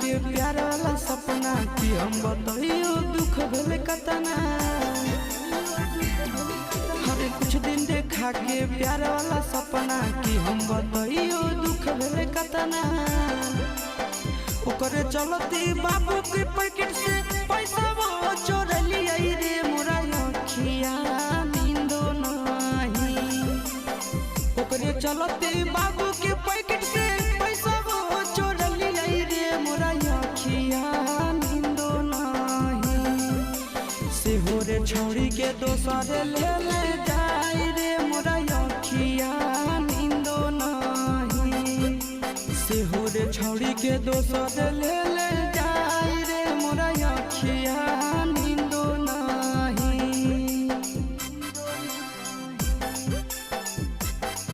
के प्यार वाला सपना कि हम बताइयो दुख भेले कतना। हरे कुछ दिन देखा के प्यार वाला सपना कि हम बताइयो दुख भेले कतना। ओकरे चलती बाबू के पैकेट से पैसा वो चोर लिया रे मोरा अखिया नींदो नहीं। ओकरे चलती बाबू के पैकेट से पैसा वो चोर लिया रे मोरा अखिया नींदो नहीं। से हो रे छोड़ी के दोसर ले ले जाए रे मोरा अखिया नींदो नहीं। से हो रे छोड़ी के दोसर ले ले